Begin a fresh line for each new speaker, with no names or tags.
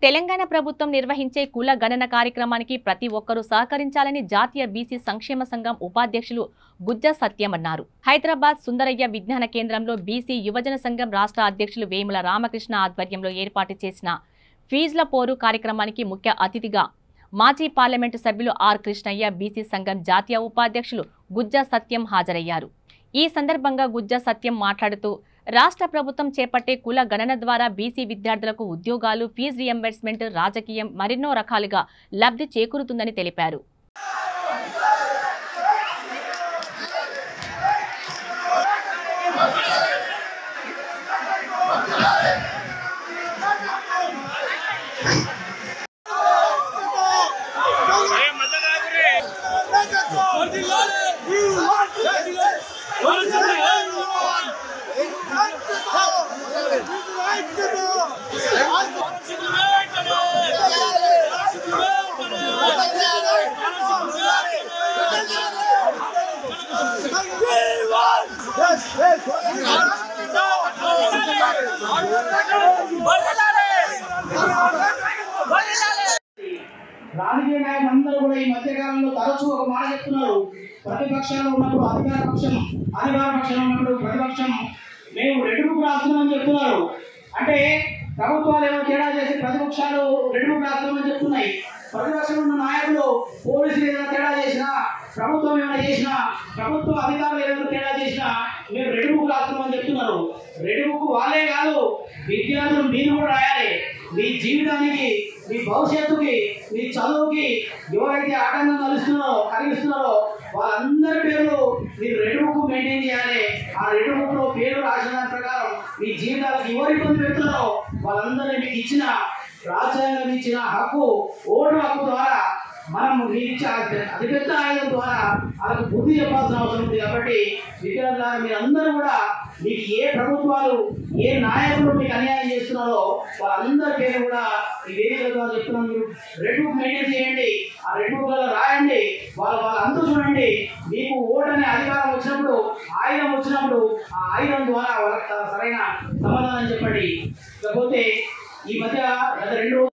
తెలంగాణ ప్రభుత్వం నిర్వహించే కుల గణన కార్యక్రమానికి ప్రతి ఒక్కరూ సహకరించాలని జాతీయ బీసీ సంక్షేమ సంఘం ఉపాధ్యక్షులు గుజ్జ సత్యం అన్నారు. హైదరాబాద్ సుందరయ్య విజ్ఞాన కేంద్రంలో బీసీ యువజన సంఘం రాష్ట్ర అధ్యక్షులు వేముల రామకృష్ణ ఆధ్వర్యంలో ఏర్పాటు చేసిన ఫీజుల పోరు కార్యక్రమానికి ముఖ్య అతిథిగా మాజీ పార్లమెంటు సభ్యులు ఆర్ కృష్ణయ్య, బీసీ సంఘం జాతీయ ఉపాధ్యక్షులు గుజ్జ సత్యం హాజరయ్యారు. ఈ సందర్భంగా గుజ్జ సత్యం మాట్లాడుతూ రాష్ట్ర ప్రభుత్వం చేపట్టే కుల గణన ద్వారా బీసీ విద్యార్థులకు ఉద్యోగాలు, ఫీజు రియంబర్స్మెంట్, రాజకీయం మరెన్నో రకాలుగా లబ్ధి చేకూరుతుందని తెలిపారు.
రాజకీయ నాయకులందరూ కూడా ఈ మధ్యకాలంలో తరచూ ఒక మాట చెప్తున్నారు. ప్రతిపక్షంలో ఉన్నప్పుడు అధికార పక్షంలో ఉన్నప్పుడు ప్రతిపక్షం మేము రెండు బుక్ రాస్తున్నామని చెప్తున్నారు. అంటే ప్రభుత్వాలు ఏమో తేడా చేసి ప్రతిపక్షాలు రెండు బుక్ రాస్తున్నామని చెప్తున్నాయి. ప్రతిపక్షంలో ఉన్న నాయకులు పోలీసులు ఏదైనా తేడా చేసినా, ప్రభుత్వం ఏమైనా చేసినా, ప్రభుత్వ అధికారులు ఏదైనా తేడా చేసినా మేము రెండు బుక్ రాస్తున్నామని చెప్తున్నారు. రెండు బుక్ వాళ్ళే కాదు, విద్యార్థులు మీరు కూడా రాయాలి. మీ జీవితానికి, మీ భవిష్యత్తుకి, మీ చదువుకి ఎవరైతే ఆటంకం కలిగిస్తున్నారో వాళ్ళందరి పేర్లు మీరు రెడ్ బుక్ మెయింటైన్ చేయాలి. ఆ రెడ్ బుక్ లో పేరు రాసిన దాని ప్రకారం మీ జీవితాలకు ఎవరు ఇబ్బంది పెడుతున్నారో వాళ్ళందరినీ మీకు ఇచ్చిన రాజ్యాంగం ఇచ్చిన హక్కు, ఓటు హక్కు ద్వారా మనం మీకు ఇచ్చే అతిపెద్ద ఆయుధం ద్వారా వాళ్ళకు బుద్ధి చెప్పాల్సిన అవసరం ఉంది. కాబట్టి విద్యార్థులారా మీరందరూ కూడా మీకు ఏ ప్రభుత్వాలు, ఏ నాయకులు మీకు అన్యాయం చేస్తున్నారో వాళ్ళందరి పేరు కూడా ఈ వేదికల ద్వారా చెప్తున్నాను. మీరు రెడ్ బుక్ మెయింటైన్ చేయండి, ఆ రెడ్ బుక్ లో రాయండి, వాళ్ళ అంతా చూడండి. మీకు ఓటు అనే అధికారం వచ్చినప్పుడు, ఆయుధం వచ్చినప్పుడు ఆ ఆయుధం ద్వారా వాళ్ళకి సరైన సమాధానం చెప్పండి. లేకపోతే ఈ మధ్య గత 2